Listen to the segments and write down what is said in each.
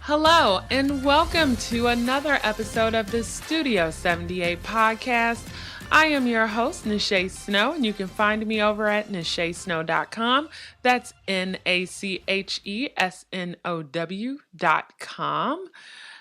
Hello, and welcome to another episode of the Studio 78 podcast. I am your host, Nache Snow, and you can find me over at nachesnow.com. That's NACHESNOW.com.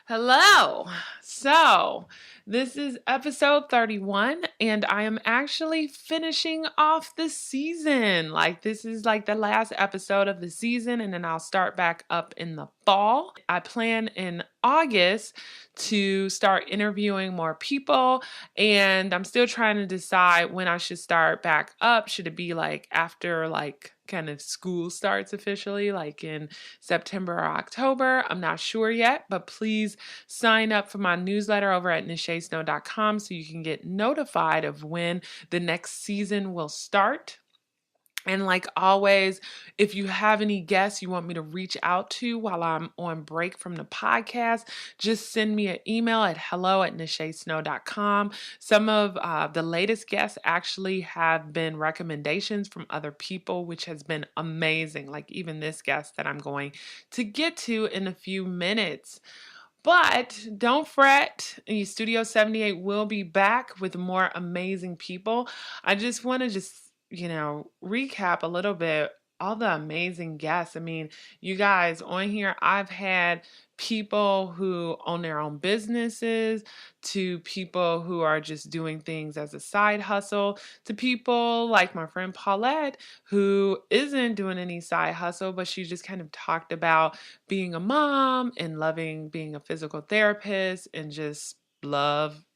Hello. So, this is episode 31, and I am actually finishing off the season. This is the last episode of the season, and then I'll start back up in the fall. I plan in August to start interviewing more people, and I'm still trying to decide when I should start back up. Should it be after kind of school starts officially, in September or October? I'm not sure yet, but please sign up for my newsletter over at nachesnow.com so you can get notified of when the next season will start. And like always, if you have any guests you want me to reach out to while I'm on break from the podcast, just send me an email at hello@nachesnow.com. Some of the latest guests actually have been recommendations from other people, which has been amazing. Even this guest that I'm going to get to in a few minutes. But don't fret, Studio 78 will be back with more amazing people. I just want to recap a little bit all the amazing guests. You guys on here, I've had people who own their own businesses, to people who are just doing things as a side hustle, to people like my friend Paulette, who isn't doing any side hustle, but she just kind of talked about being a mom and loving being a physical therapist and just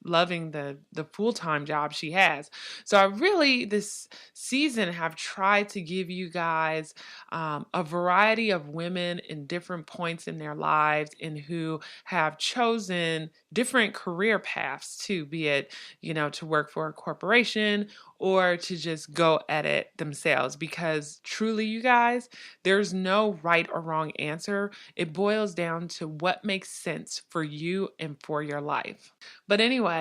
loving the full-time job she has. So I really, this season, have tried to give you guys a variety of women in different points in their lives and who have chosen different career paths too, be it, to work for a corporation or to just go at it themselves. Because truly, you guys, there's no right or wrong answer. It boils down to what makes sense for you and for your life. But anyway,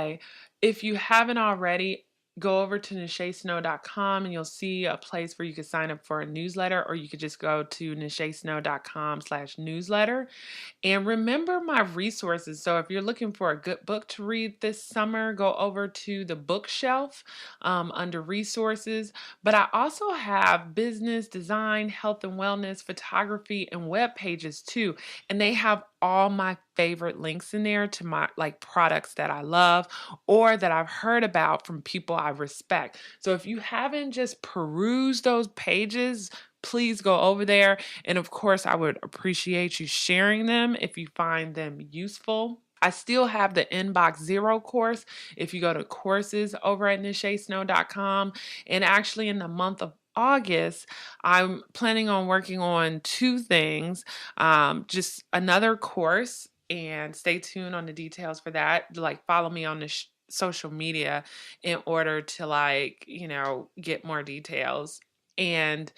if you haven't already, go over to nachesnow.com and you'll see a place where you can sign up for a newsletter, or you could just go to nachesnow.com/newsletter. And remember my resources. So if you're looking for a good book to read this summer, go over to the bookshelf under resources. But I also have business, design, health and wellness, photography, and web pages too. And they have all my favorite links in there to my products that I love or that I've heard about from people I respect. So if you haven't just perused those pages, please go over there. And of course, I would appreciate you sharing them if you find them useful. I still have the Inbox Zero course if you go to courses over at nachesnow.com. And actually in the month of August, I'm planning on working on two things. Just another course, and stay tuned on the details for that. Follow me on the social media in order to get more details. And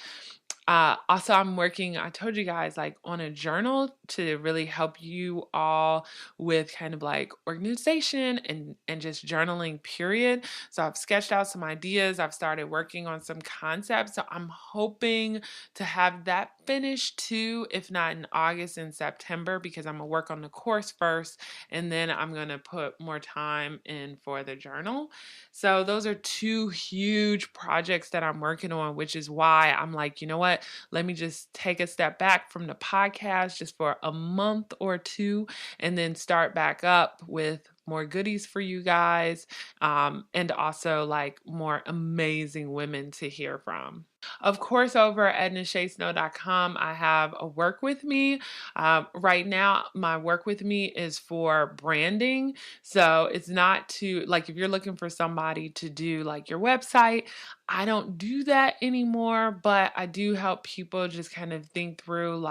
also, I'm working, I told you guys, on a journal to really help you all with kind of organization and just journaling, period. So I've sketched out some ideas. I've started working on some concepts. So I'm hoping to have that finished too, if not in August and September, because I'm going to work on the course first, and then I'm going to put more time in for the journal. So those are two huge projects that I'm working on, which is why I'm you know what? Let me just take a step back from the podcast just for a month or two, and then start back up with more goodies for you guys, and also more amazing women to hear from. Of course, over at nachesnow.com, I have a work with me. Right now, my work with me is for branding. So it's not to, if you're looking for somebody to do your website, I don't do that anymore, but I do help people just kind of think through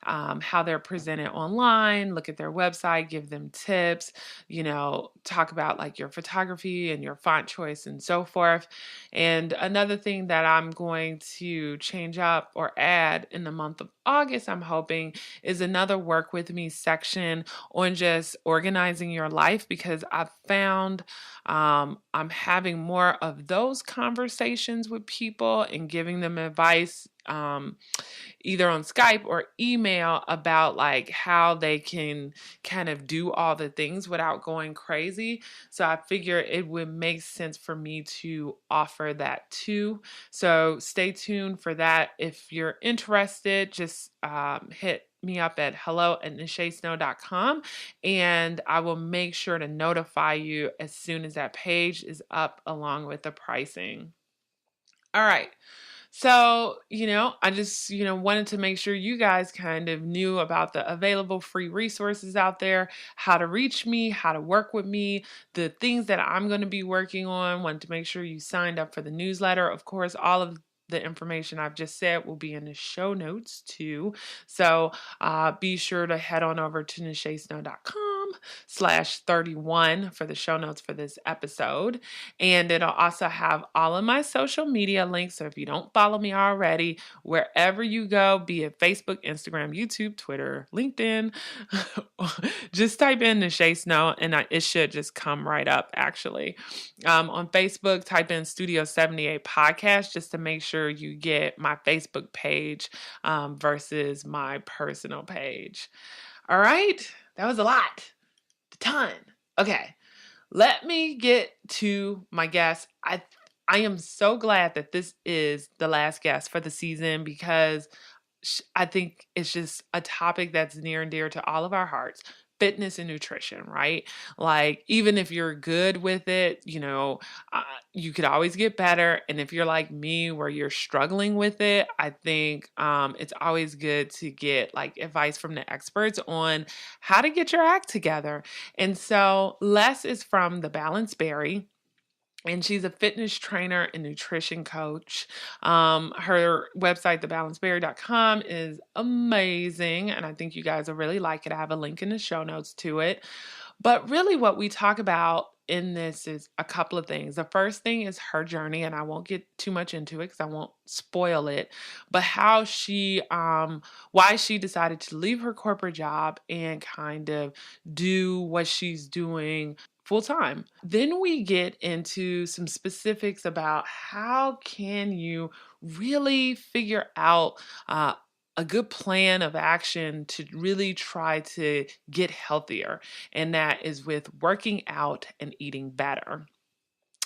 how they're presented online, look at their website, give them tips, talk about your photography and your font choice and so forth. And another thing that I'm going to change up or add in the month of August, I'm hoping, is another work with me section on just organizing your life, because I've found I'm having more of those conversations with people and giving them advice either on Skype or email about like how they can kind of do all the things without going crazy. So I figure it would make sense for me to offer that too. So stay tuned for that. If you're interested, just hit me up at hello@nachesnow.com, and I will make sure to notify you as soon as that page is up along with the pricing. All right. So, I just, wanted to make sure you guys kind of knew about the available free resources out there, how to reach me, how to work with me, the things that I'm going to be working on. Wanted to make sure you signed up for the newsletter. Of course, all of the information I've just said will be in the show notes too. So be sure to head on over to nachesnow.com/31 for the show notes for this episode. And it'll also have all of my social media links. So if you don't follow me already, wherever you go, be it Facebook, Instagram, YouTube, Twitter, LinkedIn, just type in Nache Snow and it should just come right up actually. On Facebook, type in Studio 78 Podcast just to make sure you get my Facebook page versus my personal page. All right. That was a lot. A ton. Okay. Let me get to my guest. I am so glad that this is the last guest for the season because I think it's just a topic that's near and dear to all of our hearts. Fitness and nutrition, right? Like, even if you're good with it, you could always get better. And if you're like me, where you're struggling with it, I think it's always good to get like advice from the experts on how to get your act together. And so Les is from the Balanced Berry. And she's a fitness trainer and nutrition coach. Her website, thebalancedberry.com, is amazing. And I think you guys will really like it. I have a link in the show notes to it. But really what we talk about in this is a couple of things. The first thing is her journey, and I won't get too much into it because I won't spoil it, but how why she decided to leave her corporate job and kind of do what she's doing full time. Then we get into some specifics about how can you really figure out a good plan of action to really try to get healthier. And that is with working out and eating better.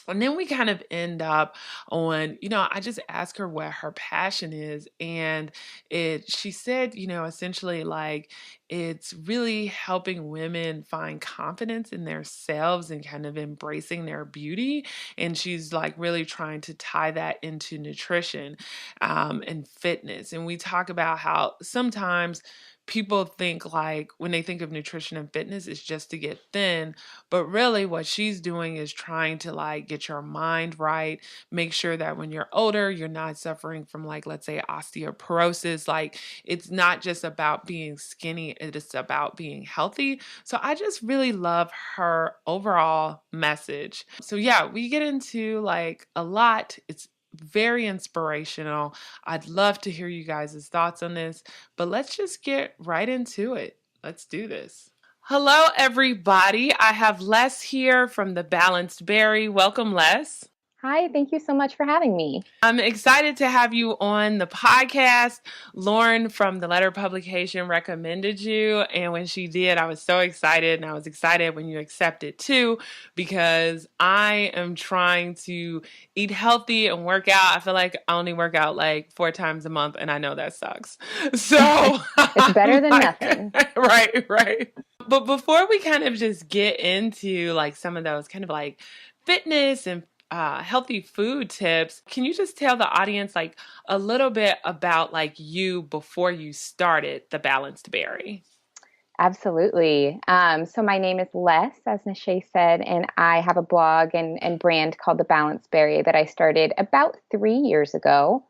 And then we kind of end up on, I just asked her what her passion is. And she said, essentially like it's really helping women find confidence in themselves and kind of embracing their beauty. And she's like really trying to tie that into nutrition and fitness. And we talk about how sometimes people think like when they think of nutrition and fitness, it's just to get thin. But really what she's doing is trying to like get your mind right, make sure that when you're older, you're not suffering from like, let's say osteoporosis. Like it's not just about being skinny, it is about being healthy. So I just really love her overall message. So yeah, we get into like a lot. It's very inspirational. I'd love to hear you guys' thoughts on this, but let's just get right into it. Let's do this. Hello, everybody. I have Les here from the Balanced Berry. Welcome, Les. Hi, thank you so much for having me. I'm excited to have you on the podcast. Lauren from the Letter publication recommended you, and when she did, I was so excited, and I was excited when you accepted too, because I am trying to eat healthy and work out. I feel like I only work out like 4 times a month, and I know that sucks. So it's better than nothing. Right. But before we kind of just get into like some of those kind of like fitness and healthy food tips, can you just tell the audience like a little bit about like you before you started the Balanced Berry? Absolutely. So my name is Les, as Nache said, and I have a blog and brand called The Balanced Berry that I started about 3 years ago.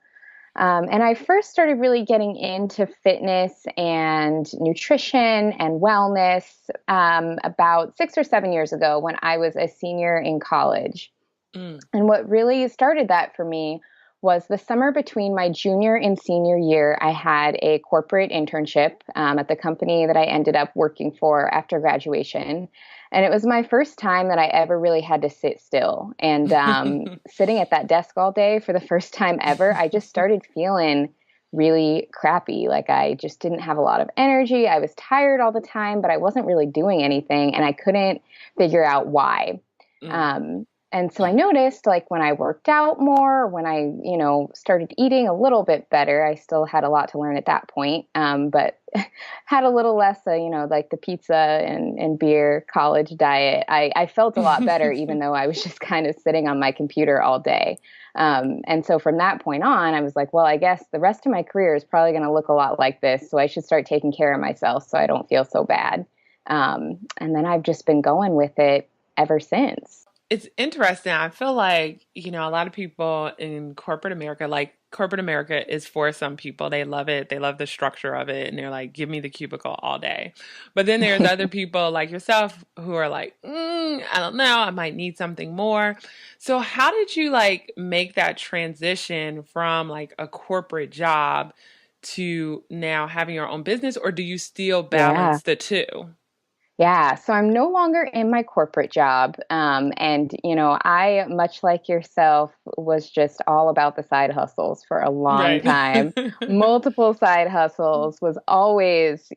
And I first started really getting into fitness and nutrition and wellness about 6 or 7 years ago when I was a senior in college. And what really started that for me was the summer between my junior and senior year. I had a corporate internship at the company that I ended up working for after graduation. And it was my first time that I ever really had to sit still. And sitting at that desk all day for the first time ever, I just started feeling really crappy. Like I just didn't have a lot of energy. I was tired all the time, but I wasn't really doing anything and I couldn't figure out why. Mm. And so I noticed like when I worked out more, when I, started eating a little bit better, I still had a lot to learn at that point. But had a little less, like the pizza and beer college diet. I felt a lot better, even though I was just kind of sitting on my computer all day. And so from that point on, I was like, well, I guess the rest of my career is probably going to look a lot like this. So I should start taking care of myself so I don't feel so bad. And then I've just been going with it ever since. It's interesting. I feel like, a lot of people in corporate America, like corporate America is for some people. They love it. They love the structure of it. And they're like, give me the cubicle all day. But then there's other people like yourself who are like, I don't know. I might need something more. So how did you like make that transition from like a corporate job to now having your own business? Or do you still Yeah. balance the two? Yeah, so I'm no longer in my corporate job. And, I, much like yourself, was just all about the side hustles for a long Right. time. Multiple side hustles, was always,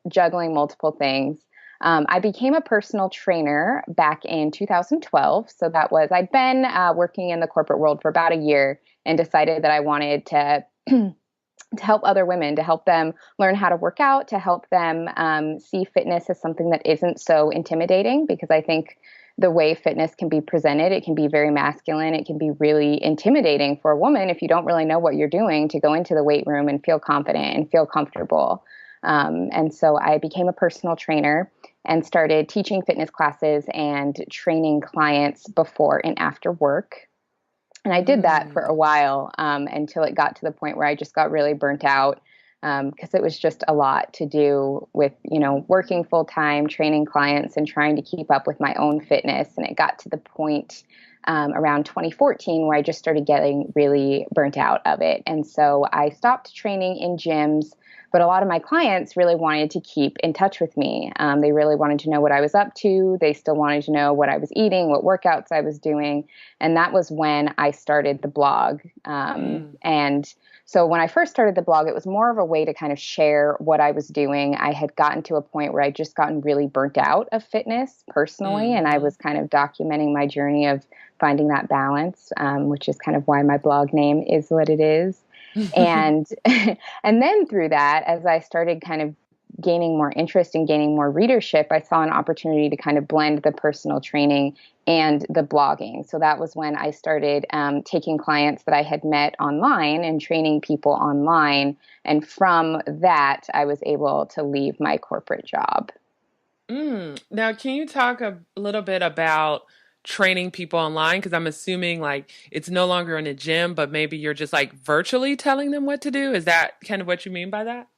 juggling multiple things. I became a personal trainer back in 2012. So I'd been working in the corporate world for about a year and decided that I wanted to. To help other women, to help them learn how to work out, to help them see fitness as something that isn't so intimidating. Because I think the way fitness can be presented, it can be very masculine. It can be really intimidating for a woman if you don't really know what you're doing to go into the weight room and feel confident and feel comfortable. And so I became a personal trainer and started teaching fitness classes and training clients before and after work. And I did that for a Mm. while until it got to the point where I just got really burnt out because it was just a lot to do with, working full time, training clients, and trying to keep up with my own fitness. And it got to the point around 2014 where I just started getting really burnt out of it. And so I stopped training in gyms. But a lot of my clients really wanted to keep in touch with me. They really wanted to know what I was up to. They still wanted to know what I was eating, what workouts I was doing. And that was when I started the blog. Mm. And so when I first started the blog, it was more of a way to kind of share what I was doing. I had gotten to a point where I'd just gotten really burnt out of fitness personally. And I Hmm. was kind of documenting my journey of finding that balance, which is kind of why my blog name is what it is. And and then through that, as I started kind of gaining more interest and gaining more readership, I saw an opportunity to kind of blend the personal training and the blogging. So that was when I started taking clients that I had met online and training people online. And from that, I was able to leave my corporate job. Now, can you talk a little bit about training people online? Because I'm assuming like it's no longer in a gym, but maybe you're just like virtually telling them what to do. Is that kind of what you mean by that?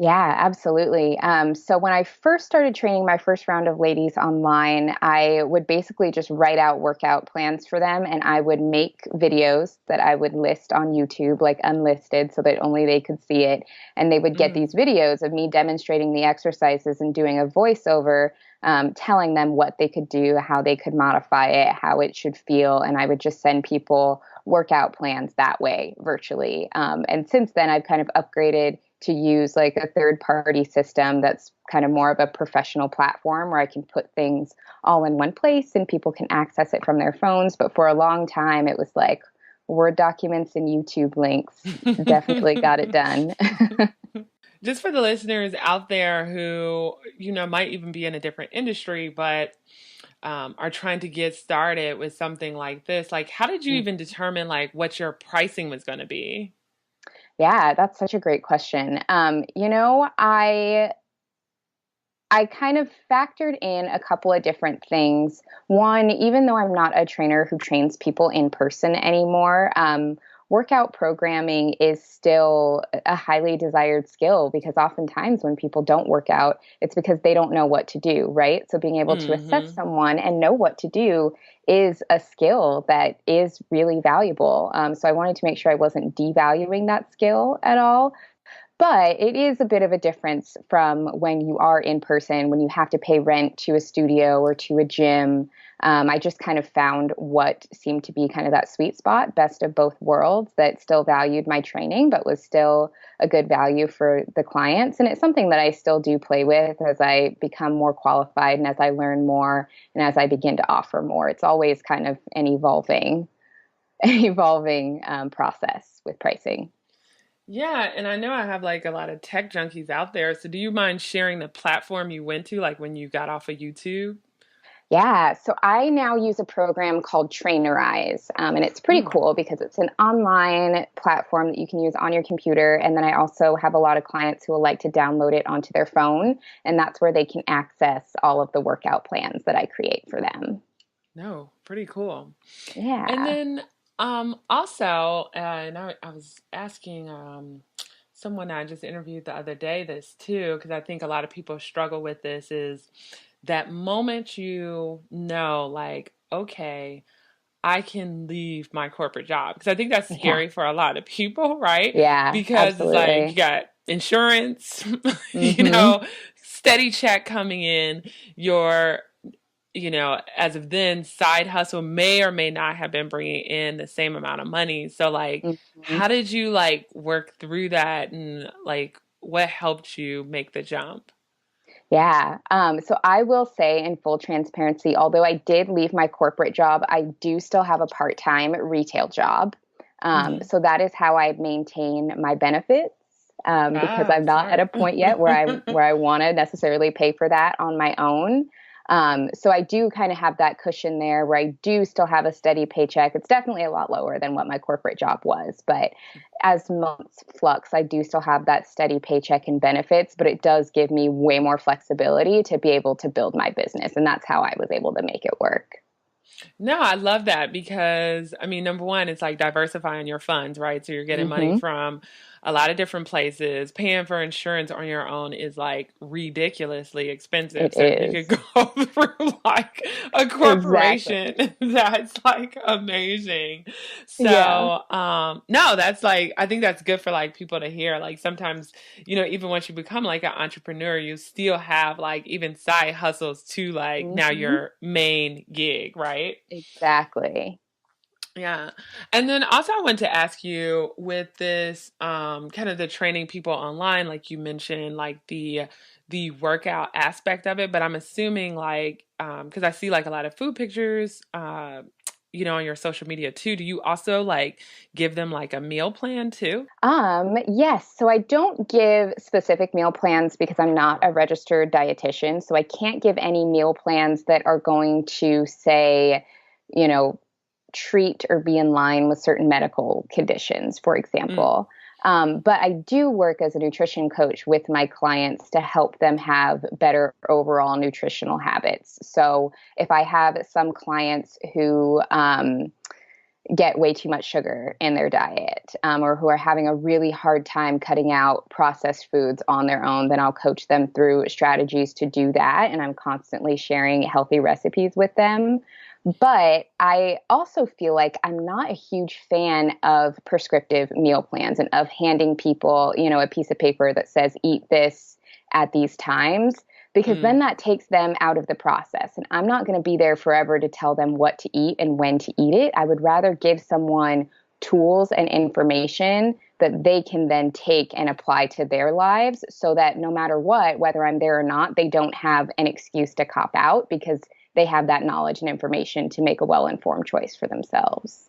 Yeah, absolutely. So when I first started training my first round of ladies online, I would basically just write out workout plans for them and I would make videos that I would list on YouTube, like unlisted, so that only they could see it. And they would get Mm. these videos of me demonstrating the exercises and doing a voiceover, telling them what they could do, how they could modify it, how it should feel. And I would just send people workout plans that way virtually. And since then, I've kind of upgraded to use like a third party system that's kind of more of a professional platform where I can put things all in one place and people can access it from their phones. But for a long time, it was like Word documents and YouTube links. Definitely got it done. Just for the listeners out there who, might even be in a different industry, but are trying to get started with something like this, like how did you even determine like what your pricing was going to be? Yeah, that's such a great question. I kind of factored in a couple of different things. One, even though I'm not a trainer who trains people in person anymore, workout programming is still a highly desired skill because oftentimes when people don't work out, it's because they don't know what to do, right? So being able to assess Hmm. someone and know what to do is a skill that is really valuable. So I wanted to make sure I wasn't devaluing that skill at all. But it is a bit of a difference from when you are in person, when you have to pay rent to a studio or to a gym. I just kind of found what seemed to be kind of that sweet spot, best of both worlds, that still valued my training, but was still a good value for the clients. And it's something that I still do play with as I become more qualified and as I learn more and as I begin to offer more. It's always kind of an evolving process with pricing. Yeah, and I know I have like a lot of tech junkies out there. So do you mind sharing the platform you went to, like when you got off of YouTube? Yeah, so I now use a program called Trainerize, and it's pretty Mm. cool because it's an online platform that you can use on your computer. And then I also have a lot of clients who will like to download it onto their phone, and that's where they can access all of the workout plans that I create for them. No, pretty cool. And Yeah. then also, and I was asking someone I just interviewed the other day this too, because I think a lot of people struggle with this is that moment you know, like, okay, I can leave my corporate job. Because I think that's Yeah. scary for a lot of people, right? Yeah, Because it's like you absolutely. got insurance, Mm-hmm. steady check coming in, your as of then, side hustle may or may not have been bringing in the same amount of money. So, like, Hmm. how did you like work through that, and like, what helped you make the jump? Yeah. So I will say, in full transparency, although I did leave my corporate job, I do still have a part-time retail job. Hmm. So that is how I maintain my benefits, because Ah, I'm not at smart. a point yet where I want to necessarily pay for that on my own. So I do kind of have that cushion there where I do still have a steady paycheck. It's definitely a lot lower than what my corporate job was, but as months flux, I do still have that steady paycheck and benefits, but it does give me way more flexibility to be able to build my business. And that's how I was able to make it work. No, I love that because I mean, number one, it's like diversifying your funds, right? So you're getting money Hmm. from a lot of different places. Paying for insurance on your own is like ridiculously expensive. It So if you could is. go through like a Exactly. corporation, that's like amazing. Yeah. So, no, that's like I think that's good for like people to hear. Like sometimes, even once you become like an entrepreneur, you still have like even side hustles to like now Hmm. your main gig, right? Exactly. Yeah. And then also I wanted to ask you with this kind of the training people online, like you mentioned, like the workout aspect of it, but I'm assuming like because I see like a lot of food pictures on your social media too. Do you also like give them like a meal plan too? Yes. So I don't give specific meal plans because I'm not a registered dietitian. So I can't give any meal plans that are going to say, you know, treat or be in line with certain medical conditions, for Mm, example. But I do work as a nutrition coach with my clients to help them have better overall nutritional habits. So if I have some clients who, get way too much sugar in their diet, or who are having a really hard time cutting out processed foods on their own, then I'll coach them through strategies to do that. And I'm constantly sharing healthy recipes with them. But I also feel like I'm not a huge fan of prescriptive meal plans and of handing people, a piece of paper that says, eat this at these times, because then mm, that takes them out of the process. And I'm not going to be there forever to tell them what to eat and when to eat it. I would rather give someone tools and information that they can then take and apply to their lives so that no matter what, whether I'm there or not, they don't have an excuse to cop out because they have that knowledge and information to make a well informed choice for themselves.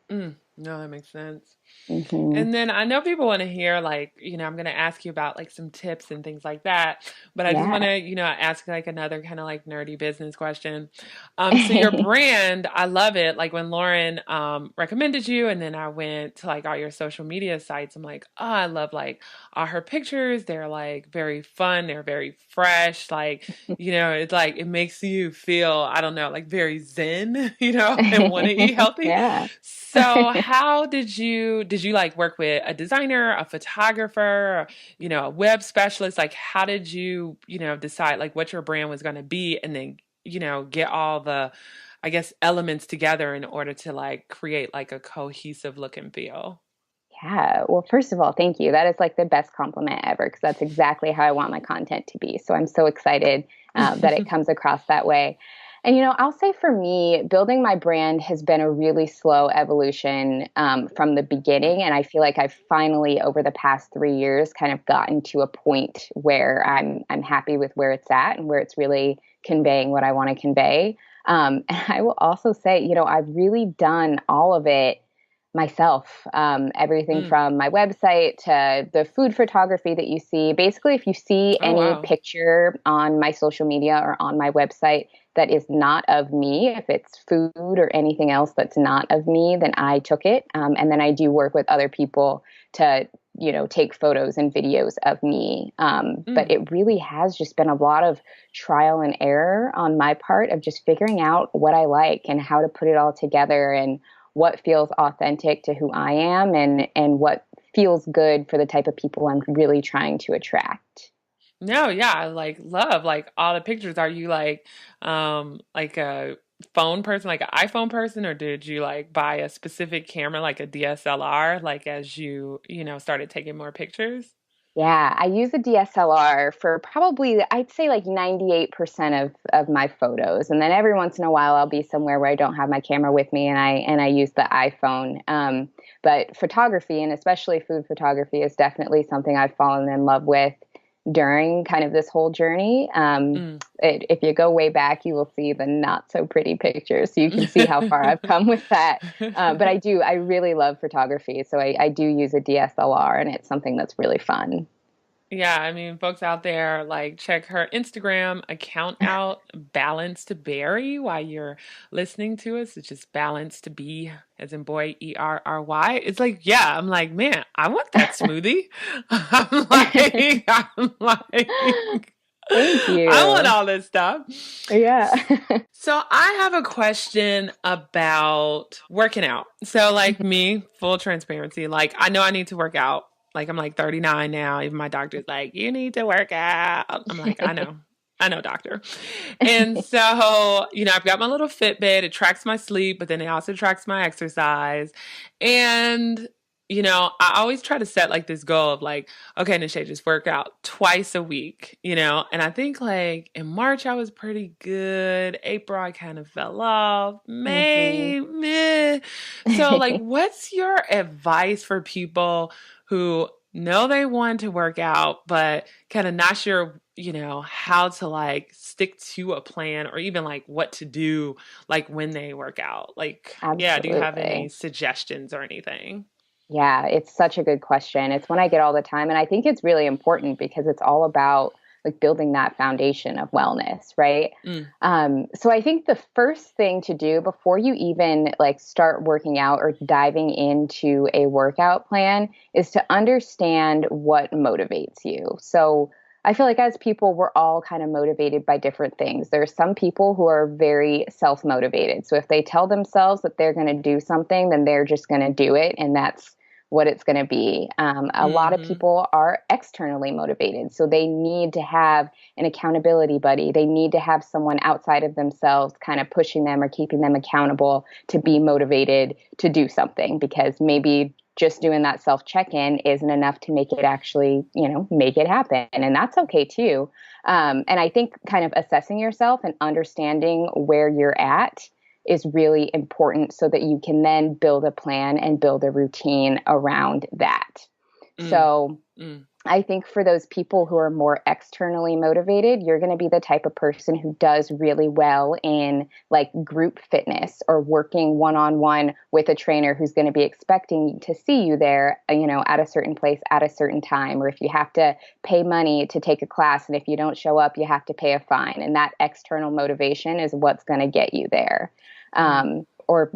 no, that makes sense. Hmm. And then I know people want to hear like, I'm going to ask you about like some tips and things like that, but I just want Yeah. to, ask like another kind of like nerdy business question. So your brand, I love it. Like when Lauren recommended you and then I went to like all your social media sites, I'm like, oh, I love like all her pictures. They're like very fun, they're very fresh. Like, it's like it makes you feel, I don't know, like very zen, and want to eat healthy. Yeah. So how did you like work with a designer, a photographer, a web specialist? Like how did you, decide like what your brand was going to be and then, get all the I guess elements together in order to like create like a cohesive look and feel? Yeah. Well, first of all, thank you. That is like the best compliment ever because that's exactly how I want my content to be. So I'm so excited that it comes across that way. And, I'll say for me, building my brand has been a really slow evolution from the beginning. And I feel like I've finally, over the past 3 years, kind of gotten to a point where I'm happy with where it's at and where it's really conveying what I want to convey. And I will also say, I've really done all of it myself. Everything Mm. from my website to the food photography that you see. Basically, if you see Oh, any wow. picture on my social media or on my website that is not of me, if it's food or anything else that's not of me, then I took it. And then I do work with other people to, take photos and videos of me. But Mm. it really has just been a lot of trial and error on my part of just figuring out what I like and how to put it all together and what feels authentic to who I am and what feels good for the type of people I'm really trying to attract. No, yeah, I love like all the pictures. Are you like a phone person, like an iPhone person, or did you like buy a specific camera like a DSLR like as you started taking more pictures? Yeah, I use a DSLR for probably, I'd say like 98% of my photos. And then every once in a while I'll be somewhere where I don't have my camera with me and I use the iPhone. But photography and especially food photography is definitely something I've fallen in love with during kind of this whole journey. Mm. If you go way back, you will see the not so pretty pictures. So you can see how far I've come with that. But I really love photography. So I do use a DSLR and it's something that's really fun. Yeah, I mean, folks out there, like, check her Instagram account out, Balance to Berry, while you're listening to us. It's just Balance to B, as in boy, Erry. It's like, yeah, I'm like, man, I want that smoothie. I'm like, Thank I want you. all this stuff. Yeah. So I have a question about working out. So like me, full transparency, like I know I need to work out. Like I'm like 39 now. Even my doctor's like, you need to work out. I'm like, I know. I know, doctor. And so, I've got my little Fitbit. It tracks my sleep, but then it also tracks my exercise. And, I always try to set like this goal of like, okay, Nache, just work out twice a week. And I think like in March I was pretty good. April I kind of fell off. hmm May, meh. So like, what's your advice for people who know they want to work out, but kind of not sure, how to like stick to a plan or even like what to do like when they work out? Like, yeah, do you have any Absolutely. suggestions or anything? Yeah, it's such a good question. It's one I get all the time. And I think it's really important because it's all about like building that foundation of wellness, right? Mm, So I think the first thing to do before you even like start working out or diving into a workout plan is to understand what motivates you. So I feel like as people, we're all kind of motivated by different things. There are some people who are very self motivated. So if they tell themselves that they're going to do something, then they're just going to do it. And that's what it's going to be. A lot of mm-hmm. people are externally motivated. So they need to have an accountability buddy. They need to have someone outside of themselves kind of pushing them or keeping them accountable to be motivated to do something because maybe just doing that self check in isn't enough to make it actually, make it happen. And that's okay too. And I think kind of assessing yourself and understanding where you're at is really important so that you can then build a plan and build a routine around that. Mm, So mm, I think for those people who are more externally motivated, you're going to be the type of person who does really well in like group fitness or working one on one with a trainer who's going to be expecting to see you there, at a certain place at a certain time. Or if you have to pay money to take a class and if you don't show up, you have to pay a fine. And that external motivation is what's going to get you there. mm, Or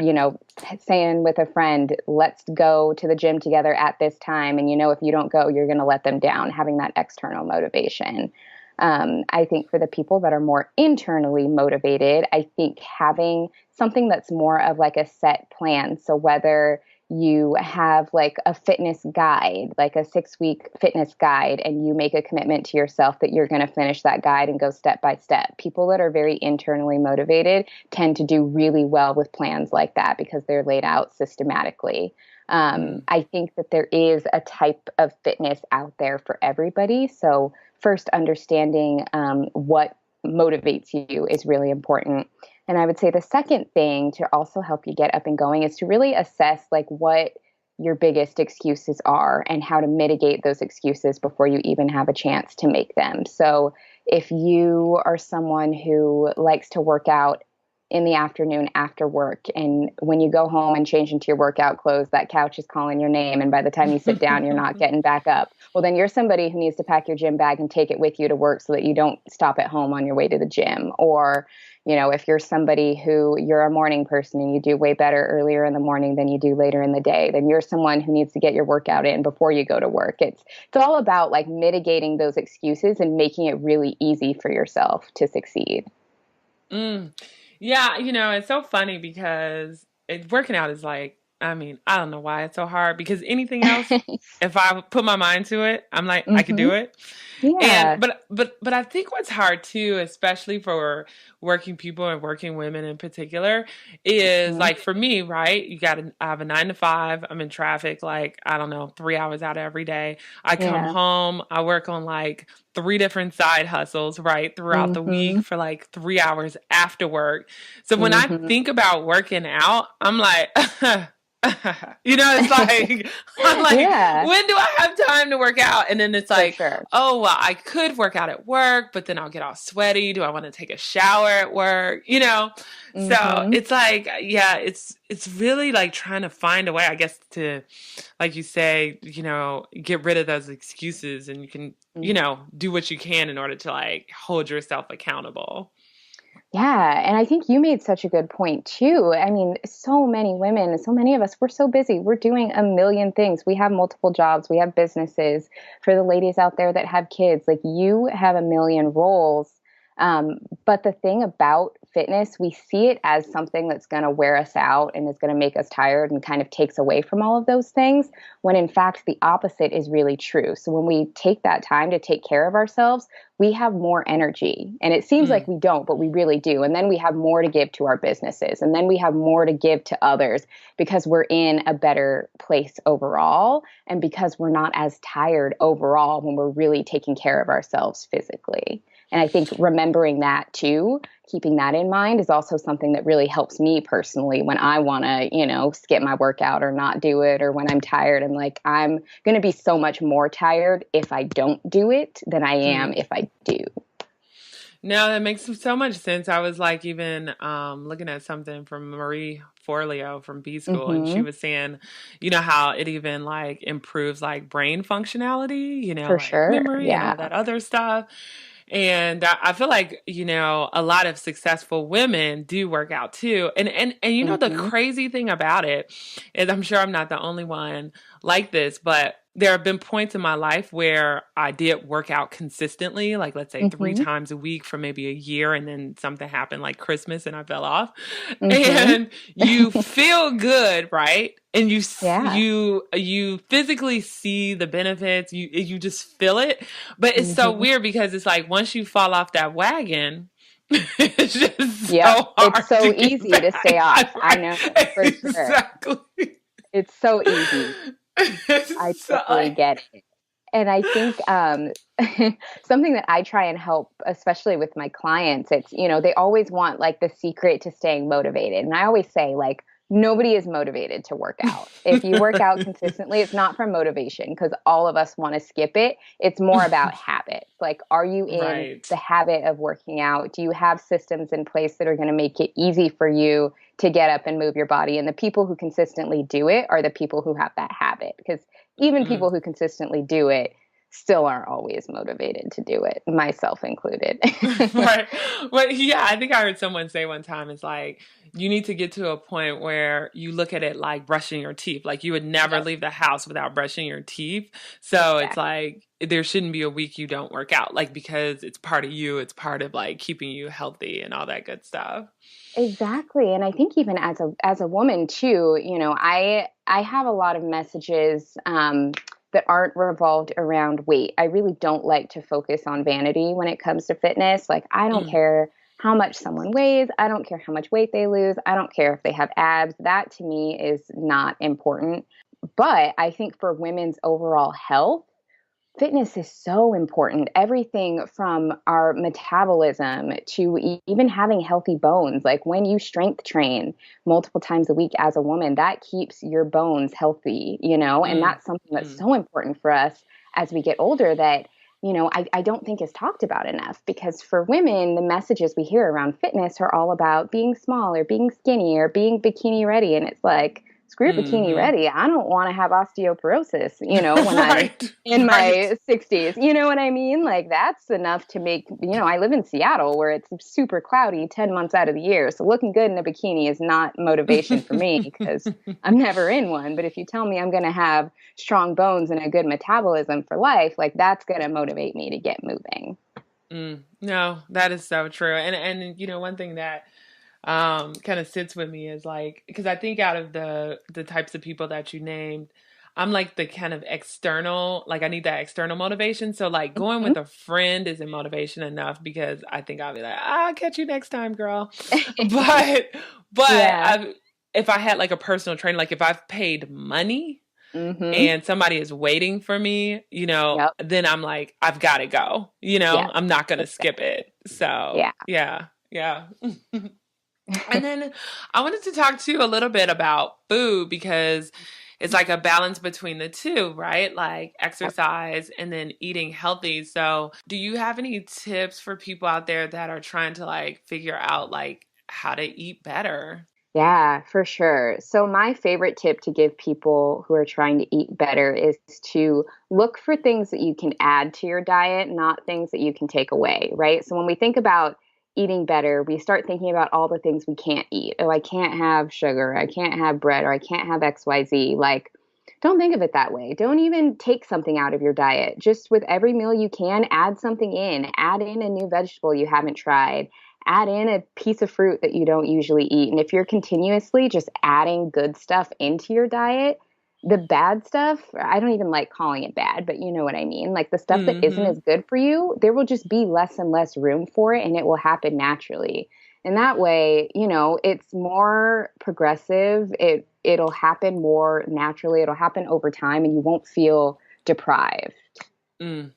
saying with a friend, let's go to the gym together at this time, and if you don't go, you're going to let them down. Having that external motivation. I think for the people that are more internally motivated, I think having something that's more of like a set plan. So whether you have like a fitness guide, like a 6-week fitness guide, and you make a commitment to yourself that you're going to finish that guide and go step by step. People that are very internally motivated tend to do really well with plans like that because they're laid out systematically. Mm, I think that there is a type of fitness out there for everybody. So first understanding what motivates you is really important. And I would say the second thing to also help you get up and going is to really assess like what your biggest excuses are and how to mitigate those excuses before you even have a chance to make them. So if you are someone who likes to work out in the afternoon after work, and when you go home and change into your workout clothes, that couch is calling your name, and by the time you sit down, you're not getting back up. Well, then you're somebody who needs to pack your gym bag and take it with you to work so that you don't stop at home on your way to the gym. Or, if you're somebody who you're a morning person and you do way better earlier in the morning than you do later in the day, then you're someone who needs to get your workout in before you go to work. It's all about like mitigating those excuses and making it really easy for yourself to succeed. mm. Yeah, it's so funny because working out is like, I mean, I don't know why it's so hard because anything else, if I put my mind to it, I'm like, I could Hmm. do it. And Yeah. but I think what's hard too, especially for working people and working women in particular, is Hmm. like for me, right? I have a 9 to 5. I'm in traffic like I don't know 3 hours out of every day. I come Yeah. home. I work on like three different side hustles right throughout the week Hmm. for like 3 hours after work. So when I Hmm. think about working out, I'm like. It's like I'm like, Yeah, when do I have time to work out? And then it's for like, sure. oh well, I could work out at work, but then I'll get all sweaty. Do I want to take a shower at work? So Hmm. it's like, yeah, it's really like trying to find a way, I guess, to, like you say, get rid of those excuses, and you can, do what you can in order to like hold yourself accountable. Yeah, and I think you made such a good point too. I mean, so many women, so many of us, we're so busy. We're doing a million things. We have multiple jobs, we have businesses. For the ladies out there that have kids, like you have a million roles. But the thing about fitness, we see it as something that's going to wear us out and is going to make us tired and kind of takes away from all of those things, when in fact the opposite is really true. So when we take that time to take care of ourselves, we have more energy. And it seems like Mm, we don't, but we really do. And then we have more to give to our businesses. And then we have more to give to others because we're in a better place overall. And because we're not as tired overall when we're really taking care of ourselves physically. And I think remembering that too, keeping that in mind is also something that really helps me personally when I want to, skip my workout or not do it, or when I'm tired. I'm like, I'm going to be so much more tired if I don't do it than I am mm. if I do. No, that makes so much sense. I was like even looking at something from Marie Forleo from B School, and she Hmm. was saying, how it even like improves like brain functionality, For like sure. memory and Yeah. all that other stuff. And I feel like, a lot of successful women do work out too. And the Hmm. crazy thing about it is, I'm sure I'm not the only one like this, but there have been points in my life where I did work out consistently, like let's say three Hmm. times a week for maybe a year, and then something happened like Christmas and I fell off. Hmm. And you feel good, right? And Yeah. you physically see the benefits. You just feel it, but it's so Hmm. weird because it's like once you fall off that wagon, it's just Yep. so It's hard to so get easy to stay back. off. I Right? know for sure. Exactly. It's so easy. I So totally like, get it. And I think something that I try and help, especially with my clients, it's, they always want like the secret to staying motivated. And I always say, like, nobody is motivated to work out. If you work out consistently, it's not from motivation because all of us want to skip it. It's more about habits. Like, are you in right. the habit of working out? Do you have systems in place that are going to make it easy for you to get up and move your body? And the people who consistently do it are the people who have that habit, because even Mm. people who consistently do it still aren't always motivated to do it, myself included. Right. Well, yeah, I think I heard someone say one time, it's like you need to get to a point where you look at it like brushing your teeth. Like you would never Yep, leave the house without brushing your teeth. So it's exactly. like there shouldn't be a week you don't work out, like because it's part of you, it's part of like keeping you healthy and all that good stuff. Exactly. And I think even as a woman too, I have a lot of messages that aren't revolved around weight. I really don't like to focus on vanity when it comes to fitness. Like, I don't Mm, care how much someone weighs. I don't care how much weight they lose. I don't care if they have abs. That to me is not important. But I think for women's overall health, fitness is so important. Everything from our metabolism to even having healthy bones. Like when you strength train multiple times a week as a woman, that keeps your bones healthy, and Mm, that's something that's mm, so important for us as we get older that, I don't think is talked about enough because for women, the messages we hear around fitness are all about being small or being skinny or being bikini ready. And it's like, screw bikini hmm. ready. I don't want to have osteoporosis, when I'm Right, in right. my 60s. You know what I mean? Like that's enough to make, I live in Seattle where it's super cloudy 10 months out of the year. So looking good in a bikini is not motivation for me because I'm never in one. But if you tell me I'm going to have strong bones and a good metabolism for life, like that's going to motivate me to get moving. No, that is so true. And one thing that kind of sits with me is like, because I think out of the types of people that you named, I'm like the kind of external, like I need that external motivation. So like going Mhm. with a friend isn't motivation enough because I think I'll be like, I'll catch you next time, girl. But Yeah. if I had like a personal trainer, like if I've paid money Mhm. and somebody is waiting for me, Yep. then I'm like, I've got to go. Yes. I'm not gonna skip Exactly. it. So Yeah. yeah, yeah. And then I wanted to talk to you a little bit about food because it's like a balance between the two, right? Like Yep. exercise and then eating healthy. So, do you have any tips for people out there that are trying to like figure out like how to eat better? Yeah, for sure. So, my favorite tip to give people who are trying to eat better is to look for things that you can add to your diet, not things that you can take away, right? So, when we think about eating better, we start thinking about all the things we can't eat. Oh, I can't have sugar, I can't have bread, or I can't have XYZ. Like, don't think of it that way. Don't even take something out of your diet. Just with every meal you can, add something in. Add in a new vegetable you haven't tried, add in a piece of fruit that you don't usually eat. And if you're continuously just adding good stuff into your diet, the bad stuff, I don't even like calling it bad, but you know what I mean? Like the stuff that isn't Mm-hmm. as good for you, there will just be less and less room for it and it will happen naturally. And that way, it's more progressive. It'll happen more naturally. It'll happen over time and you won't feel deprived. Mm.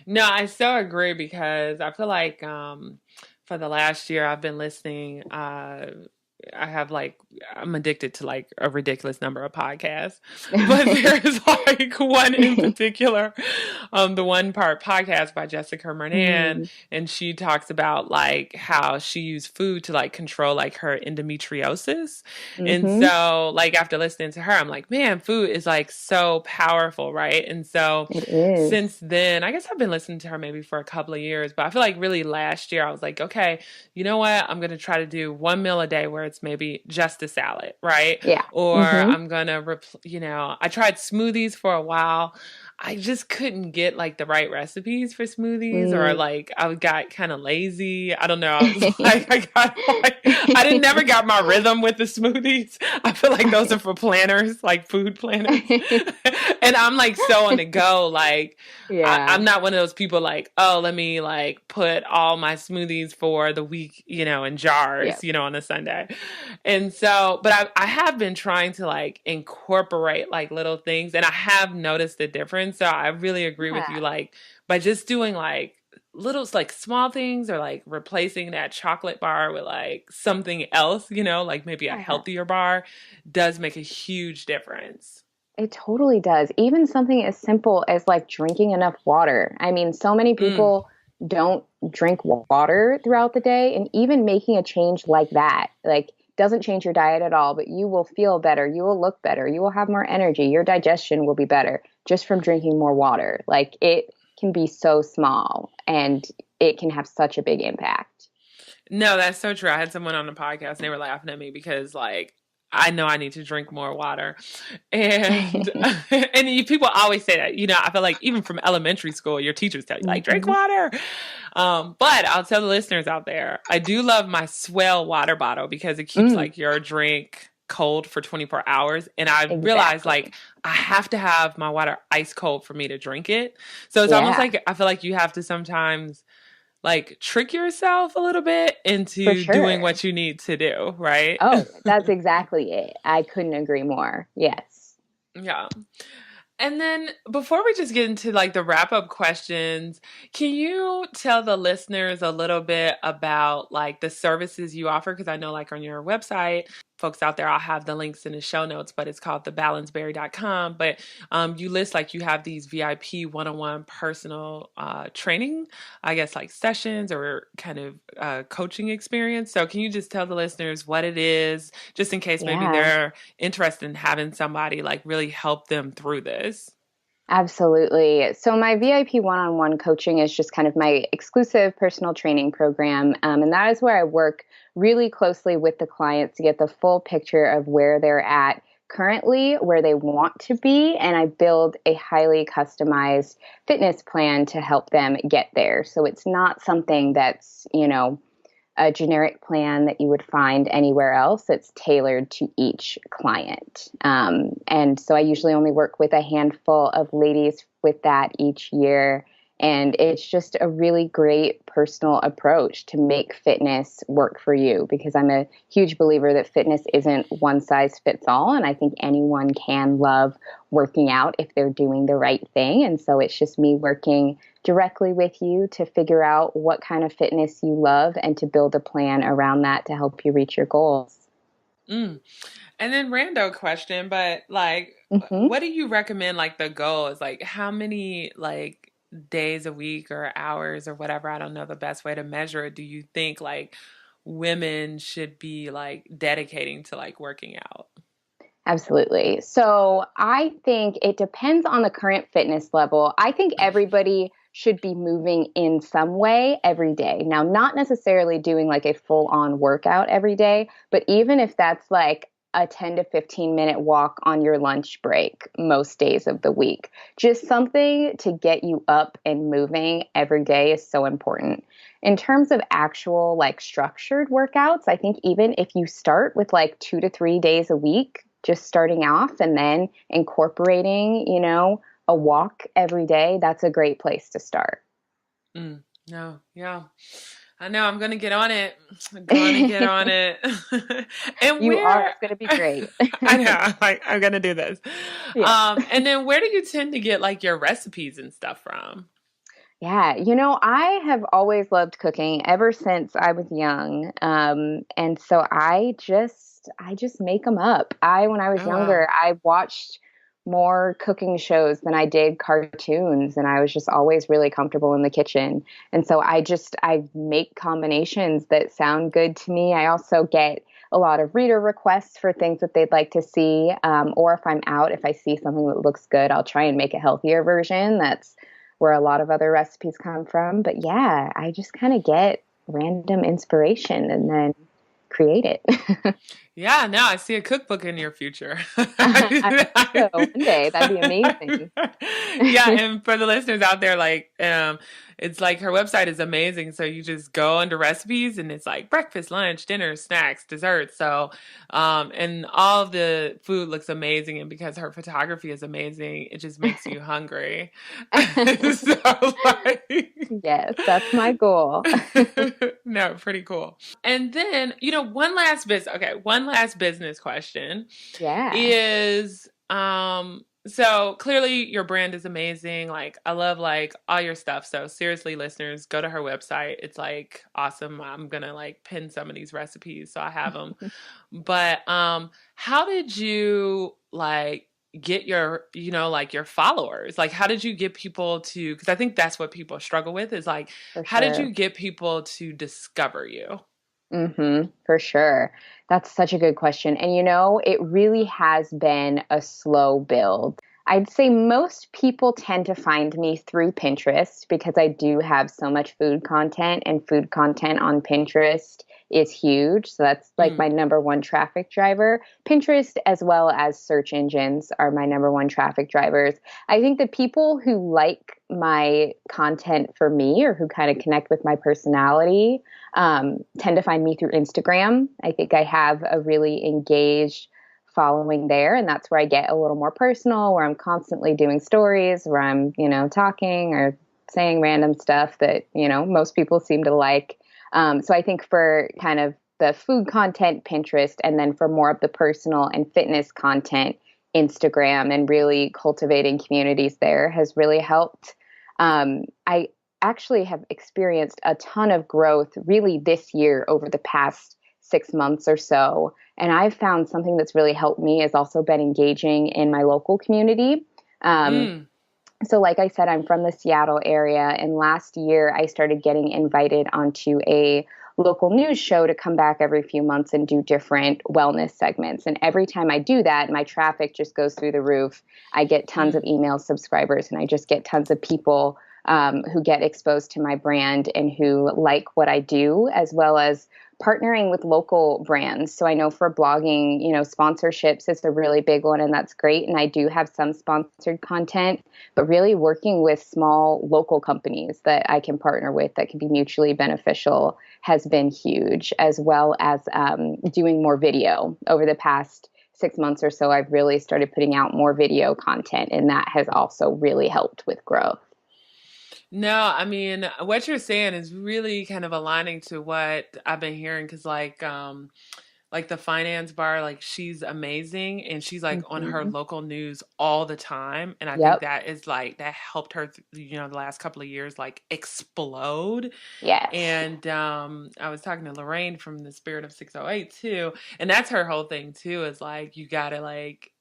No, I so agree because I feel like for the last year I've been listening I have like I'm addicted to like a ridiculous number of podcasts. But there's like one in particular, the one part podcast by Jessica Mernan, Mm, and she talks about like how she used food to like control like her endometriosis. And hmm. so like after listening to her, I'm like, man, food is like so powerful, right? And so It is. since then, I guess I've been listening to her maybe for a couple of years, but I feel like really last year I was like, okay, you know what? I'm going to try to do one meal a day where it's maybe just a salad, right? Yeah. Or Hmm. I'm going to, I tried smoothies for a while. I just couldn't get like the right recipes for smoothies, or Mm. like I got kind of lazy. I don't know. I was like, I got like, I didn't never got my rhythm with the smoothies. I feel like those are for planners, like food planners. And I'm like so on the go. Like, I'm Yeah. not one of those people like, oh, let me like put all my smoothies for the week, in Yeah. jars, on a Sunday. And so, but I have been trying to like incorporate like little things and I have noticed the difference. So I really agree with you. Yeah. Like, by just doing like little, like small things or like replacing that chocolate bar with like something else, like maybe a Yeah. healthier bar does make a huge difference. It totally does. Even something as simple as like drinking enough water. I mean, so many Mm, people don't drink water throughout the day, and even making a change like that, like doesn't change your diet at all, but you will feel better, you will look better, you will have more energy, your digestion will be better just from drinking more water. Like it can be so small and it can have such a big impact. No, that's so true. I had someone on the podcast and they were laughing at me because like I know I need to drink more water. And people always say that. I feel like even from elementary school, your teachers tell you like drink Hmm. water. But I'll tell the listeners out there, I do love my Swell water bottle because it keeps Mm, like your drink cold for 24 hours. And I realized exactly. like I have to have my water ice cold for me to drink it. So it's almost Yeah, like I feel like you have to sometimes like trick yourself a little bit for into doing sure. what you need to do, right? Oh, that's exactly it. I couldn't agree more. Yes. Yeah. And then before we just get into like the wrap up questions, can you tell the listeners a little bit about like the services you offer? Because I know like on your website, folks out there, I'll have the links in the show notes, but it's called thebalanceberry.com. But you list like you have these VIP one-on-one personal training, I guess like sessions or kind of coaching experience. So can you just tell the listeners what it is, just in case maybe Yeah. they're interested in having somebody like really help them through this? Absolutely. So my VIP one-on-one coaching is just kind of my exclusive personal training program. And that is where I work really closely with the clients to get the full picture of where they're at currently, where they want to be. And I build a highly customized fitness plan to help them get there. So it's not something that's, a generic plan that you would find anywhere else. It's tailored to each client. And so I usually only work with a handful of ladies with that each year. And it's just a really great personal approach to make fitness work for you, because I'm a huge believer that fitness isn't one size fits all. And I think anyone can love working out if they're doing the right thing. And so it's just me working directly with you to figure out what kind of fitness you love and to build a plan around that to help you reach your goals. Mm. And then rando question, but like, Hmm. what do you recommend? Like the goal is like how many like days a week or hours or whatever? I don't know the best way to measure it. Do you think like women should be like dedicating to like working out? Absolutely. So I think it depends on the current fitness level. I think everybody should be moving in some way every day. Now, not necessarily doing like a full on workout every day, but even if that's like a 10 to 15-minute walk on your lunch break most days of the week, just something to get you up and moving every day is so important. In terms of actual like structured workouts, I think even if you start with like 2 to 3 days a week, just starting off and then incorporating, a walk every day, that's a great place to start. Mm, no, yeah. I know I'm gonna get on it. I'm gonna get on it. And You are. where It's going to be great. I know, like I'm gonna do this. Yeah. And then where do you tend to get like your recipes and stuff from? Yeah, I have always loved cooking ever since I was young. And so I just make them up. When I was Oh wow. younger, I watched more cooking shows than I did cartoons, and I was just always really comfortable in the kitchen. And so I make combinations that sound good to me. I also get a lot of reader requests for things that they'd like to see. Or if I'm out, if I see something that looks good, I'll try and make a healthier version. That's where a lot of other recipes come from. But yeah, I just kind of get random inspiration and then create it. Yeah, now I see a cookbook in your future. I hope so. One day, that'd be amazing. Yeah, and for the listeners out there, like, it's like her website is amazing. So you just go under recipes, and it's like breakfast, lunch, dinner, snacks, desserts. So, and all of the food looks amazing, and because her photography is amazing, it just makes you hungry. So, like, Yes, that's my goal. no, pretty cool. And then, one last business question Yeah. is so clearly your brand is amazing. Like I love like all your stuff. So seriously listeners, go to her website. It's like awesome. I'm going to like pin some of these recipes so I have them. But how did you like get your like your followers? Like how did you get people to, because I think that's what people struggle with is like For how did sure. you get people to discover you? For sure. That's such a good question. And it really has been a slow build. I'd say most people tend to find me through Pinterest because I do have so much food content, and food content on Pinterest is huge. So that's like Mm, my number one traffic driver. Pinterest, as well as search engines, are my number one traffic drivers. I think the people who like my content for me, or who kind of connect with my personality, tend to find me through Instagram. I think I have a really engaged following there, and that's where I get a little more personal, where I'm constantly doing stories, where I'm, talking or saying random stuff that, most people seem to like. So I think for kind of the food content, Pinterest, and then for more of the personal and fitness content, Instagram and really cultivating communities there has really helped. I actually have experienced a ton of growth really this year over the past 6 months or so. And I've found something that's really helped me has also been engaging in my local community. Um, Mm. so, like I said, I'm from the Seattle area, and last year I started getting invited onto a local news show to come back every few months and do different wellness segments. And every time I do that, my traffic just goes through the roof. I get tons of Mm. email subscribers, and I just get tons of people who get exposed to my brand and who like what I do, as well as partnering with local brands. So I know for blogging, sponsorships is a really big one, and that's great. And I do have some sponsored content, but really working with small local companies that I can partner with that can be mutually beneficial has been huge, as well as doing more video over the past 6 months or so. I've really started putting out more video content, and that has also really helped with growth. No, I mean, what you're saying is really kind of aligning to what I've been hearing because like the finance bar, like she's amazing and she's like on her Hmm. local news all the time. And I think Yep. that is like that helped her, the last couple of years like explode. Yes. And I was talking to Lorraine from the Spirit of 608 too, and that's her whole thing too. Is like you gotta like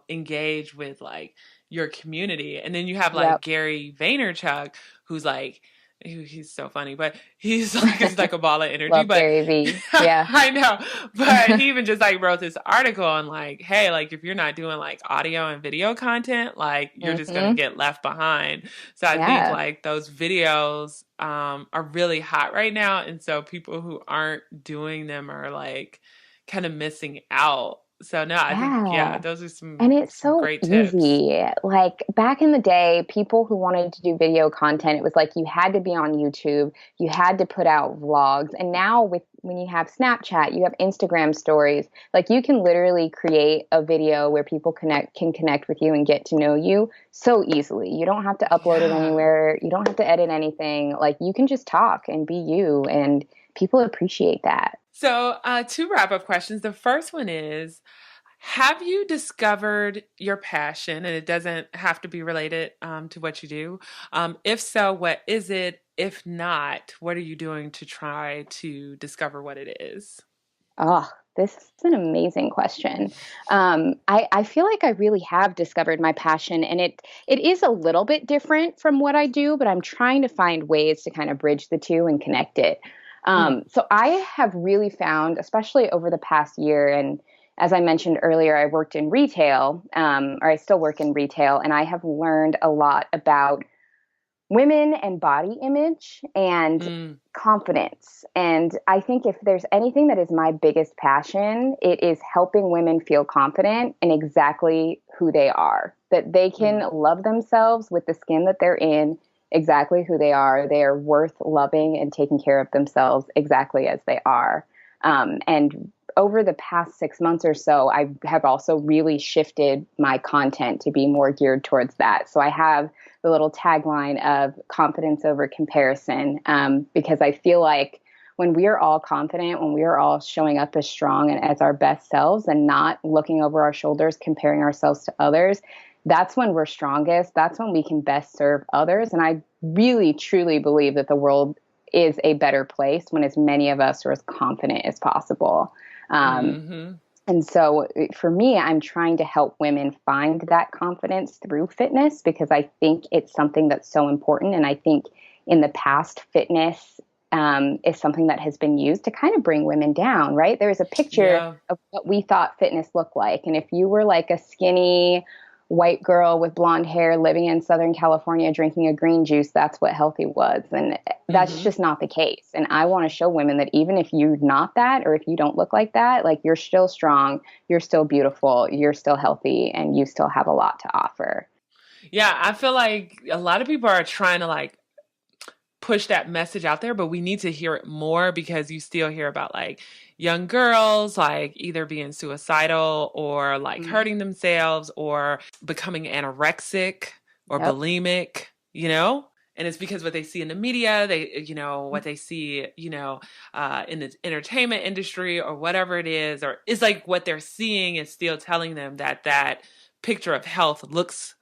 engage with like your community, and then you have like Yep. Gary Vaynerchuk, who's like he's so funny, but he's like a ball of energy. Love But Gary V. Yeah. I know, but he even just like wrote this article on like, hey, like if you're not doing like audio and video content, like you're just gonna Hmm. get left behind. So I think Yeah. like those videos are really hot right now, and so people who aren't doing them are like kind of missing out. So no, I think yeah, Yeah. those are some And it's some so great tips. easy. Like back in the day, people who wanted to do video content, it was like you had to be on YouTube, you had to put out vlogs. And now with when you have Snapchat, you have Instagram stories, like you can literally create a video where people connect with you and get to know you so easily. You don't have to upload it Yeah. anywhere. You don't have to edit anything. Like you can just talk and be you, and people appreciate that. So two wrap up questions. The first one is, have you discovered your passion? And it doesn't have to be related to what you do. If so, what is it? If not, what are you doing to try to discover what it is? Oh, this is an amazing question. I feel like I really have discovered my passion, and it is a little bit different from what I do, but I'm trying to find ways to kind of bridge the two and connect it. Mm, So I have really found, especially over the past year, and as I mentioned earlier, I worked in retail, or I still work in retail, and I have learned a lot about women and body image and mm, confidence. And I think if there's anything that is my biggest passion, it is helping women feel confident in exactly who they are, that they can mm. love themselves with the skin that they're in, exactly who they are. They are worth loving and taking care of themselves exactly as they are. And over the past 6 months or so, I have also really shifted my content to be more geared towards that. So I have the little tagline of confidence over comparison, because I feel like when we are all confident, when we are all showing up as strong and as our best selves and not looking over our shoulders, comparing ourselves to others, that's when we're strongest. That's when we can best serve others. And I really, truly believe that the world is a better place when as many of us are as confident as possible. Um, Mm-hmm. and so for me, I'm trying to help women find that confidence through fitness because I think it's something that's so important. And I think in the past, fitness is something that has been used to kind of bring women down, right? There's a picture Yeah. of what we thought fitness looked like. And if you were like a skinny white girl with blonde hair living in Southern California drinking a green juice, that's what healthy was. And that's Mm-hmm. just not the case. And I want to show women that even if you're not that, or if you don't look like that, like you're still strong, you're still beautiful, you're still healthy, and you still have a lot to offer. Yeah, I feel like a lot of people are trying to like push that message out there, but we need to hear it more because you still hear about like young girls like either being suicidal or like Mm. hurting themselves or becoming anorexic or Yep. bulimic, you know? And it's because what they see in the media, what they see, in the entertainment industry or whatever it is, or it's like what they're seeing is still telling them that picture of health looks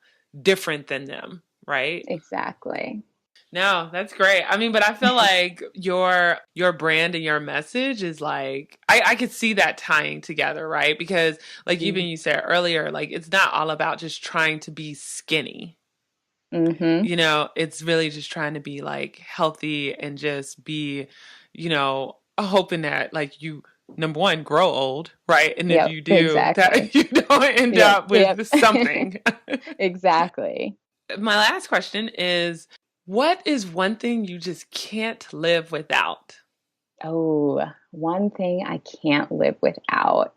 different than them, right? Exactly. No, that's great. I mean, but I feel like your brand and your message is like I could see that tying together, right? Because like even you said earlier, like it's not all about just trying to be skinny. Mm-hmm. It's really just trying to be like healthy and just be, hoping that like you number one grow old, right? And if Yep, you do, exactly. that you don't end Yep, up yep. with something. Exactly. My last question is, what is one thing you just can't live without? Oh, one thing I can't live without.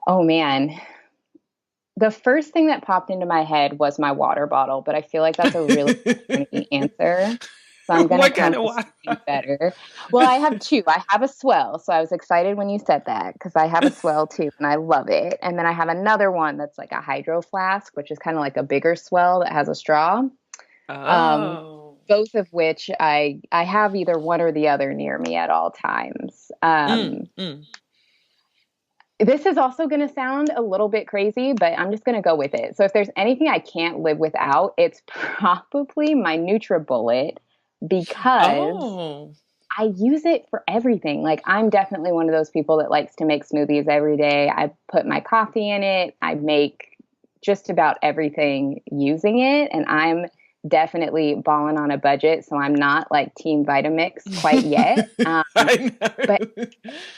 Oh man. The first thing that popped into my head was my water bottle, but I feel like that's a really corny answer. So I'm going to What come kind up of with water? something better. Well, I have two. I have a swell. So I was excited when you said that because I have a swell too and I love it. And then I have another one that's like a hydro flask, which is kind of like a bigger swell that has a straw. Um, Oh. Both of which I have either one or the other near me at all times. Mm. This is also going to sound a little bit crazy, but I'm just going to go with it. So if there's anything I can't live without, it's probably my NutriBullet because Oh. I use it for everything. Like I'm definitely one of those people that likes to make smoothies every day. I put my coffee in it. I make just about everything using it, and I'm definitely balling on a budget, so I'm not like Team Vitamix quite yet. I But know.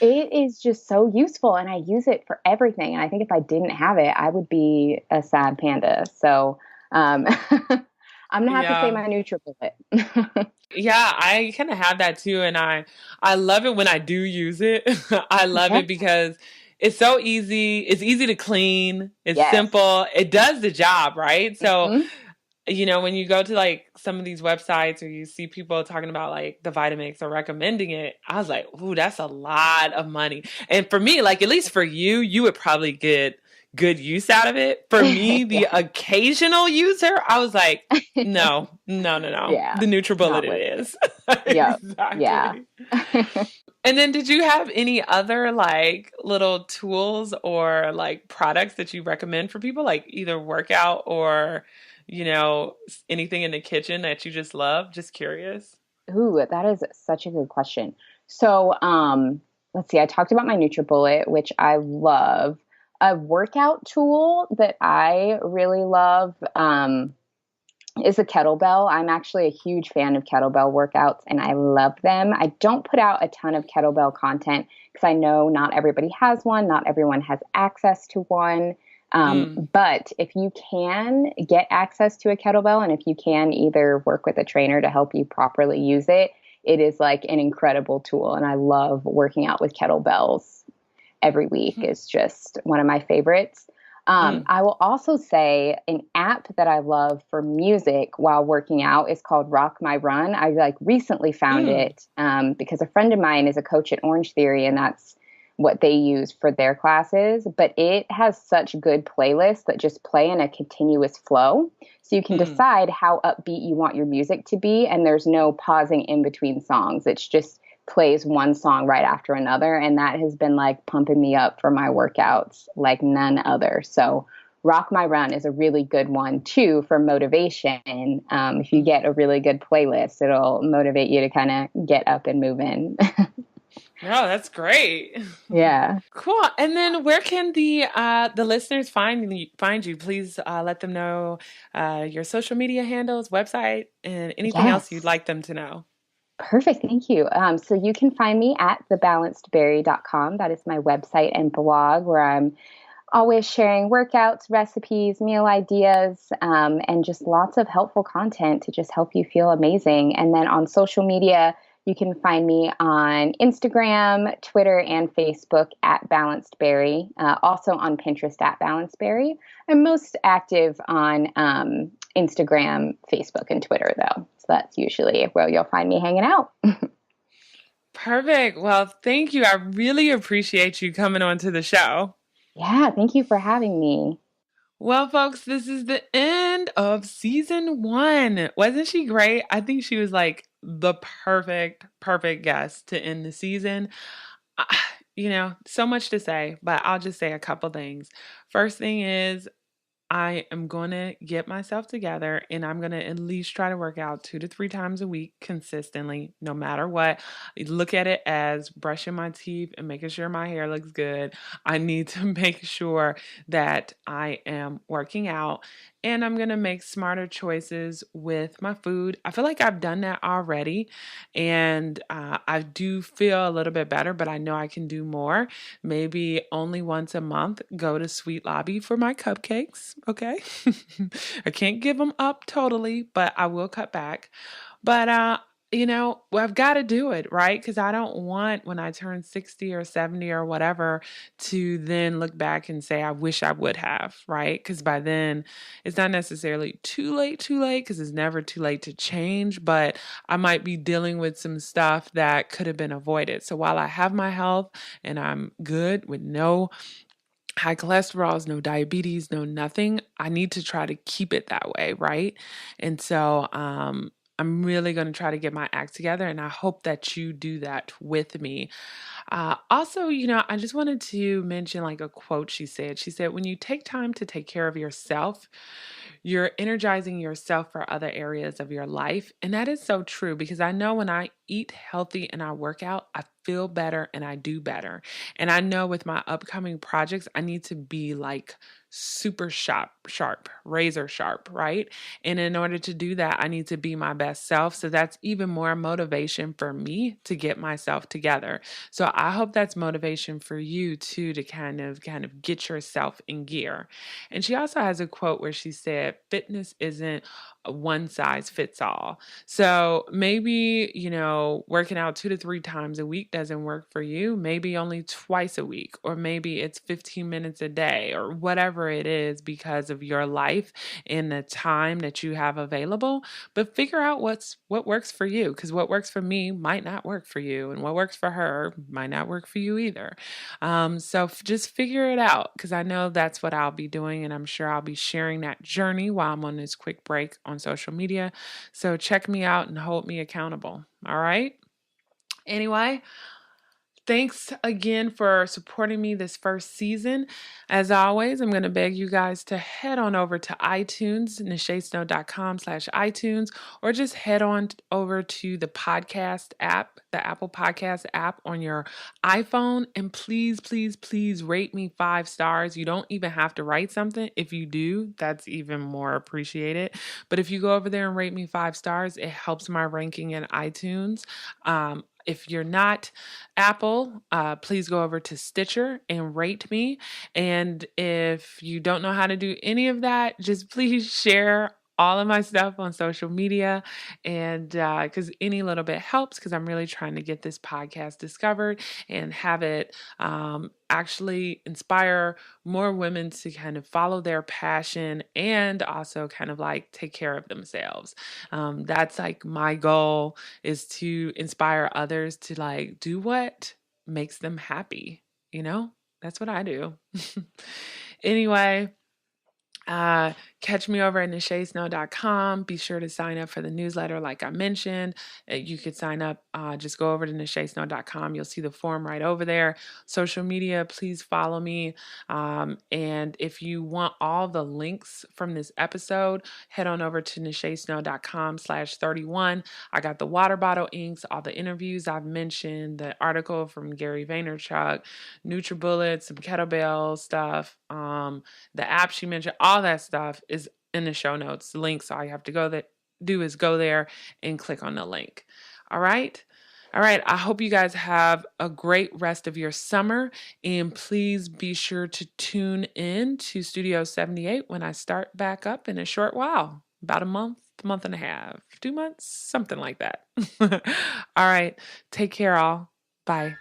it is just so useful and I use it for everything. And I think if I didn't have it, I would be a sad panda. So I'm gonna have to say Yeah. my NutriBullet. Yeah, I kind of have that too, and I love it when I do use it. I love Yeah. it because it's so easy. It's easy to clean. It's Yes. simple. It does the job, right? So, Hmm. when you go to like some of these websites or you see people talking about like the Vitamix or recommending it, I was like, ooh, that's a lot of money. And for me, like at least for you, you would probably get good use out of it. For me, the Yeah. occasional user, I was like, no, no, no, no. Yeah. The NutriBullet Not it worth it. is. Yep. Yeah. Exactly. And then did you have any other like little tools or like products that you recommend for people, like either workout or, anything in the kitchen that you just love? Just curious. Ooh, that is such a good question. So, let's see. I talked about my NutriBullet, which I love. A workout tool that I really love is a kettlebell. I'm actually a huge fan of kettlebell workouts, and I love them. I don't put out a ton of kettlebell content because I know not everybody has one, not everyone has access to one. Mm, But if you can get access to a kettlebell and if you can either work with a trainer to help you properly use it, it is like an incredible tool. And I love working out with kettlebells every week is just one of my favorites. mm, I will also say an app that I love for music while working out is called Rock My Run. I like recently found mm, it because a friend of mine is a coach at Orange Theory, and that's what they use for their classes. But it has such good playlists that just play in a continuous flow. So you can mm. decide how upbeat you want your music to be, and there's no pausing in between songs. It's just plays one song right after another. And that has been like pumping me up for my workouts like none other. So, Rock My Run is a really good one too for motivation. If you get a really good playlist, it'll motivate you to kind of get up and move in. No, that's great. Yeah. Cool. And then where can the listeners find you? Please let them know your social media handles, website, and anything else you'd Yes. like them to know. Perfect. Thank you. So you can find me at thebalancedberry.com. That is my website and blog where I'm always sharing workouts, recipes, meal ideas, and just lots of helpful content to just help you feel amazing. And then on social media, you can find me on Instagram, Twitter, and Facebook at Balanced Berry. Also on Pinterest at Balanced Berry. I'm most active on Instagram, Facebook, and Twitter, though. So that's usually where you'll find me hanging out. Perfect. Well, thank you. I really appreciate you coming on to the show. Yeah, thank you for having me. Well, folks, this is the end of season one. Wasn't she great? I think she was like the perfect guest to end the season. So much to say, but I'll just say a couple things. First thing is, I am going to get myself together and I'm going to at least try to work out 2 to 3 times a week consistently, no matter what. Look at it as brushing my teeth and making sure my hair looks good. I need to make sure that I am working out and I'm going to make smarter choices with my food. I feel like I've done that already and I do feel a little bit better, but I know I can do more. Maybe only once a month go to Sweet Lobby for my cupcakes. Okay. I can't give them up totally, but I will cut back. But well, I've got to do it, right? Because I don't want when I turn 60 or 70 or whatever to then look back and say, I wish I would have, right? Because by then it's not necessarily too late, because it's never too late to change, but I might be dealing with some stuff that could have been avoided. So while I have my health and I'm good with no high cholesterol, no diabetes, no nothing, I need to try to keep it that way, right? And so I'm really going to try to get my act together, and I hope that you do that with me. Also, I just wanted to mention like a quote she said. She said, when you take time to take care of yourself, you're energizing yourself for other areas of your life. And that is so true because I know when I eat healthy and I work out, I feel better and I do better. And I know with my upcoming projects, I need to be like super sharp, razor sharp, right? And in order to do that, I need to be my best self. So that's even more motivation for me to get myself together. So I hope that's motivation for you too to kind of get yourself in gear. And she also has a quote where she said, fitness isn't a one size fits all. So maybe, working out 2 to 3 times a week doesn't work for you. Maybe only twice a week, or maybe it's 15 minutes a day, or whatever it is because of your life and the time that you have available. But figure out what works for you, because what works for me might not work for you, and what works for her might not work for you either. So just figure it out, because I know that's what I'll be doing, and I'm sure I'll be sharing that journey while I'm on this quick break on social media. So check me out and hold me accountable. All right. Anyway, thanks again for supporting me this first season. As always, I'm going to beg you guys to head on over to iTunes, nachesnow.com/iTunes, or just head on over to the podcast app, the Apple Podcast app on your iPhone. And please, please, please rate me 5 stars. You don't even have to write something. If you do, that's even more appreciated. But if you go over there and rate me 5 stars, it helps my ranking in iTunes. If you're not Apple, please go over to Stitcher and rate me. And if you don't know how to do any of that, just please share all of my stuff on social media, and because any little bit helps, because I'm really trying to get this podcast discovered and have it actually inspire more women to kind of follow their passion and also kind of like take care of themselves. That's like my goal, is to inspire others to like do what makes them happy. That's what I do. Anyway, catch me over at nachesnow.com. Be sure to sign up for the newsletter like I mentioned. You could sign up, just go over to nachesnow.com. You'll see the form right over there. Social media, please follow me. And if you want all the links from this episode, head on over to nachesnow.com/31. I got the water bottle inks, all the interviews I've mentioned, the article from Gary Vaynerchuk, NutriBullets, some kettlebell stuff, the app she mentioned, all that stuff is in the show notes. The links, all you have to do is go there and click on the link. All right. All right. I hope you guys have a great rest of your summer, and please be sure to tune in to Studio 78 when I start back up in a short while, about a month and a half, 2 months, something like that. All right. Take care, all. Bye.